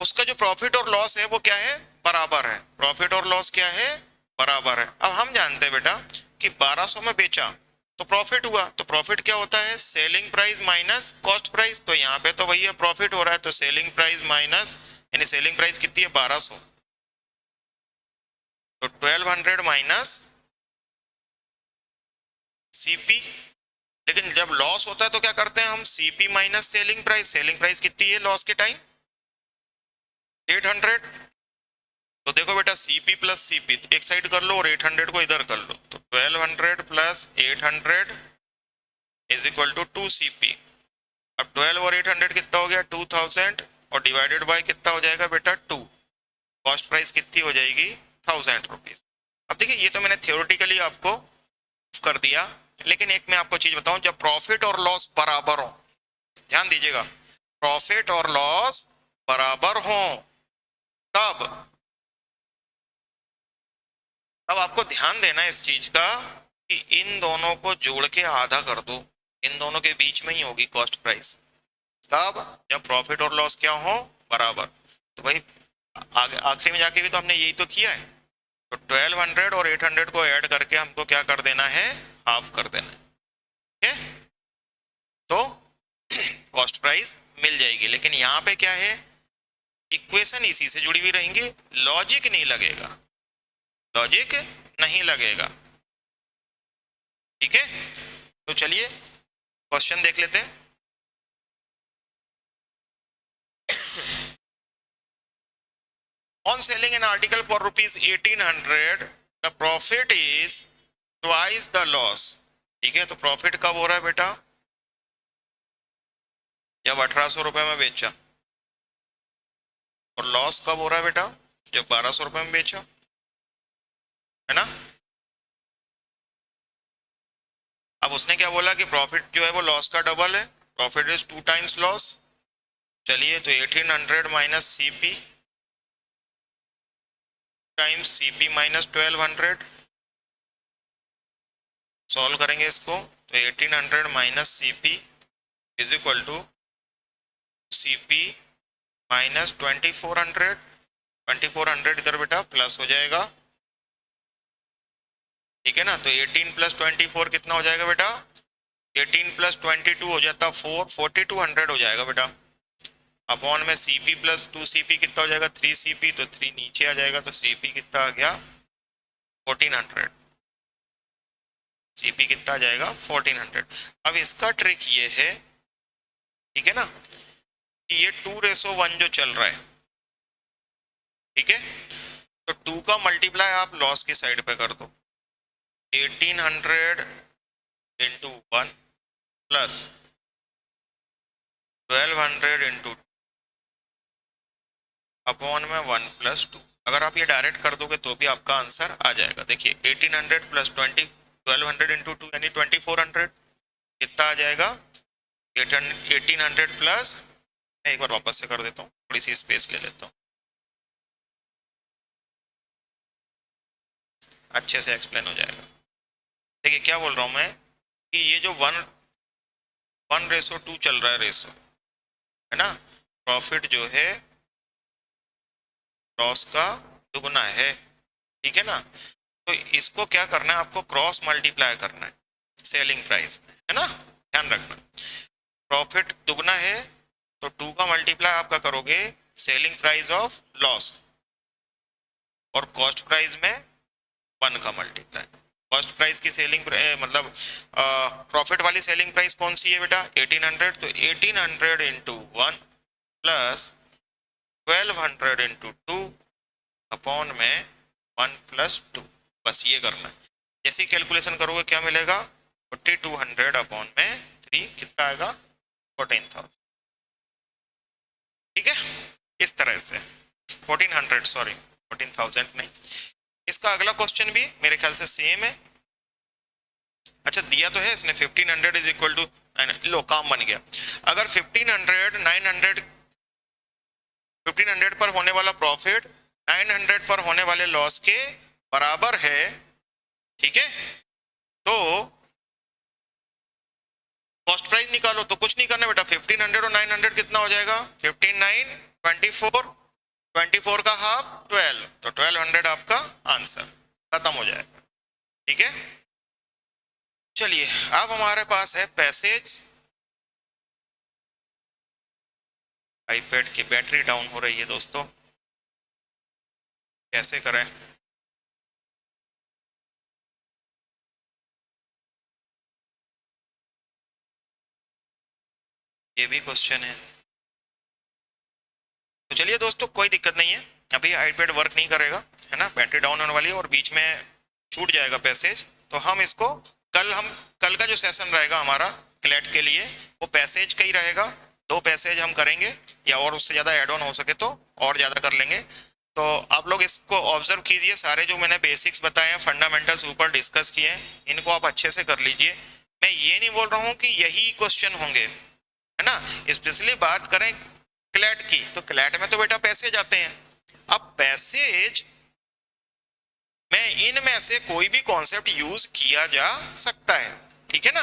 उसका जो प्रॉफिट और लॉस है वो क्या है, बराबर है। प्रॉफिट और लॉस क्या है, बराबर है। अब हम जानते हैं बेटा कि 1200 में बेचा तो प्रॉफिट हुआ, तो प्रॉफिट क्या होता है, selling price minus cost price. तो यहाँ पे तो भैया प्रॉफिट हो रहा है, तो सेलिंग प्राइस माइनस, यानी सेलिंग प्राइस कितनी है, 1200, तो 1200 माइनस सीपी। लेकिन जब लॉस होता है तो क्या करते हैं हम, CP minus selling price. Selling price कितनी है लॉस के टाइम, 800। तो देखो बेटा सीपी प्लस सीपी एक साइड कर लो और 800 को इधर कर लो, तो 1200 plus 800 is equal to 2 CP। अब 12 और 800 कितना हो गया, 2000, और डिवाइडेड बाय कितना हो जाएगा बेटा 2। कॉस्ट प्राइस कितनी हो जाएगी, 1000 रुपीज। अब देखिए ये तो मैंने थियोरेटिकली आपको कर दिया, लेकिन एक मैं आपको चीज बताऊं, जब प्रॉफिट और लॉस बराबर हो, ध्यान दीजिएगा, प्रॉफिट और लॉस बराबर हो तब आपको ध्यान देना है इस चीज का कि इन दोनों को जोड़ के आधा कर दो, इन दोनों के बीच में ही होगी कॉस्ट प्राइस। तब जब प्रॉफिट और लॉस क्या हो, बराबर। तो भाई आगे आखिरी में जाके भी तो हमने यही तो किया है, तो 1200 और 800 को ऐड करके हमको क्या कर देना है, हाफ कर देना है, ठीक है। तो कॉस्ट प्राइस मिल जाएगी। लेकिन यहाँ पे क्या है, इक्वेशन इसी से जुड़ी हुई रहेंगी, लॉजिक नहीं लगेगा, लॉजिक नहीं लगेगा, ठीक है। तो चलिए क्वेश्चन देख लेते हैं। On selling an article for rupees 1800, the profit is twice the loss। ठीक है, तो प्रॉफिट कब हो रहा है बेटा, जब 1800 रुपए में बेचा, और लॉस कब हो रहा है बेटा, जब 1200 रुपए में बेचा, है ना। अब उसने क्या बोला कि प्रॉफिट जो है वो लॉस का डबल है, प्रॉफिट इज 2 टाइम्स लॉस। चलिए तो 1800 minus CP times CP minus 1200, solve करेंगे इसको, तो 1800 minus CP is equal to CP minus 2400। 2400 इधर बेटा प्लस हो जाएगा, ठीक है ना। तो 18 प्लस 24 कितना हो जाएगा बेटा, 18 प्लस 22 हो जाता 4, 4200 हो जाएगा बेटा। अपॉन में सीपी प्लस 2 CP कितना हो जाएगा, 3 CP, तो 3 नीचे आ जाएगा, तो सीपी कितना आ गया 1400। सीपी कितना आ जाएगा 1400। अब इसका ट्रिक ये है, ठीक है ना, कि ये 2:1 जो चल रहा है, ठीक है, तो 2 का मल्टीप्लाई आप लॉस की साइड पे कर दो, 1800 इंटू 1 प्लस 1200 इंटू अपॉन में 1 प्लस 2। अगर आप ये डायरेक्ट कर दोगे तो भी आपका आंसर आ जाएगा। देखिए 1800 प्लस 1200 इंटू 2 यानी 2400 कितना आ जाएगा, 1800 प्लस, मैं एक बार वापस से कर देता हूँ, थोड़ी सी स्पेस ले लेता हूँ, अच्छे से एक्सप्लेन हो जाएगा। देखिए क्या बोल रहा हूँ मैं, कि ये जो 1:2 चल रहा है रेशो, है ना, प्रॉफिट जो है लॉस का दुगना है, ठीक है ना। तो इसको क्या करना है, आपको क्रॉस मल्टीप्लाई करना है सेलिंग प्राइस में, है ना, ध्यान रखना। प्रॉफिट दुगना है तो 2 का मल्टीप्लाई आपका करोगे सेलिंग प्राइस ऑफ लॉस, और कॉस्ट प्राइस में 1 का मल्टीप्लाई। कॉस्ट प्राइस की सेलिंग मतलब प्रॉफिट वाली सेलिंग प्राइस कौन सी है बेटा, 1800, तो 1800 इंटू 1 प्लस 1200 इंटू 2 अपॉन में 1 प्लस 2। बस ये करना है। जैसे ही कैलकुलेशन करोगे क्या मिलेगा, 4200 अपॉन में 3 कितना आएगा, 14,000। ठीक है, इस तरह से 1400, सॉरी 14,000 नहीं। इसका अगला क्वेश्चन भी मेरे ख्याल से सेम है। अच्छा दिया तो है इसने 1500 इज इक्वल टू, लो काम बन गया। अगर 1500 पर होने वाला प्रॉफिट 900 पर होने वाले लॉस के बराबर है, ठीक है, तो कॉस्ट प्राइस निकालो। तो कुछ नहीं करना बेटा, 1500 और 900 कितना हो जाएगा, 15 9 24 का हाफ 12, तो 1200 आपका आंसर, खत्म हो जाएगा। ठीक है, चलिए अब हमारे पास है पैसेज। आईपैड की बैटरी डाउन हो रही है दोस्तों, कैसे करें। ये भी क्वेश्चन है। तो चलिए दोस्तों कोई दिक्कत नहीं है, अभी आईपैड वर्क नहीं करेगा, है ना, बैटरी डाउन होने वाली है और बीच में छूट जाएगा पैसेज। तो हम इसको कल का जो सेशन रहेगा हमारा क्लैट के लिए, वो पैसेज का ही रहेगा। 2 पैसेज हम करेंगे, या और उससे ज़्यादा एड ऑन हो सके तो और ज़्यादा कर लेंगे। तो आप लोग इसको ऑब्जर्व कीजिए, सारे जो मैंने बेसिक्स बताए हैं, फंडामेंटल्स ऊपर डिस्कस किए हैं, इनको आप अच्छे से कर लीजिए। मैं ये नहीं बोल रहा हूँ कि यही क्वेश्चन होंगे, है ना, स्पेशली बात करें क्लैट की, तो क्लैट में तो बेटा पैसेज आते हैं। अब पैसेज में इनमें से कोई भी कॉन्सेप्ट यूज किया जा सकता है, ठीक है ना।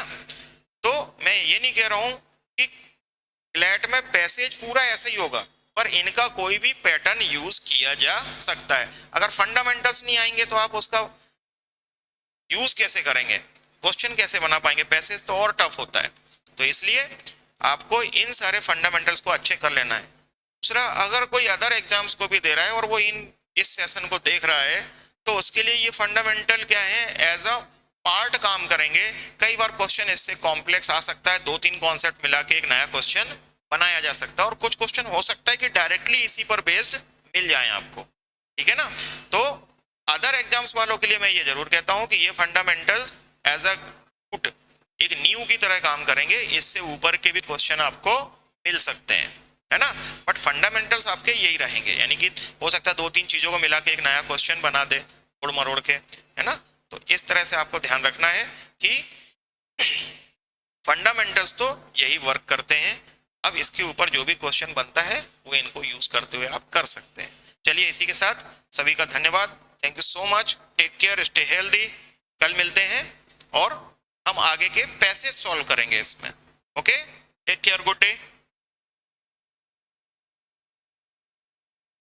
तो मैं ये नहीं कह रहा हूं कि क्लैट में पैसेज पूरा ऐसा ही होगा, पर इनका कोई भी पैटर्न यूज किया जा सकता है। अगर फंडामेंटल्स नहीं आएंगे तो आप उसका यूज कैसे करेंगे, क्वेश्चन कैसे बना पाएंगे, पैसेज तो और टफ होता है। तो इसलिए आपको इन सारे फंडामेंटल्स को अच्छे कर लेना है। दूसरा, अगर कोई अदर एग्जाम्स को भी दे रहा है और वो इस सेशन को देख रहा है, तो उसके लिए ये फंडामेंटल क्या है, एज अ पार्ट काम करेंगे। कई बार क्वेश्चन इससे कॉम्प्लेक्स आ सकता है, 2-3 कॉन्सेप्ट मिला के एक नया क्वेश्चन बनाया जा सकता है, और कुछ क्वेश्चन हो सकता है कि डायरेक्टली इसी पर बेस्ड मिल जाए आपको, ठीक है ना। तो अदर एग्जाम्स वालों के लिए मैं ये जरूर कहता हूं कि ये फंडामेंटल्स एज अ गुड एक न्यू की तरह काम करेंगे, इससे ऊपर के भी क्वेश्चन आपको मिल सकते हैं, है ना। बट फंडामेंटल्स आपके यही रहेंगे, यानी कि हो सकता है 2-3 चीजों को मिला के एक नया क्वेश्चन बना दे उड़ मरोड़ के, है ना। तो इस तरह से आपको ध्यान रखना है कि फंडामेंटल्स तो यही वर्क करते हैं। अब इसके ऊपर जो भी क्वेश्चन बनता है वो इनको यूज करते हुए आप कर सकते हैं। चलिए इसी के साथ सभी का धन्यवाद, thank you so much, take care, stay healthy. कल मिलते हैं और हम आगे के पैसेज सॉल्व करेंगे इसमें। Okay, take care, good day.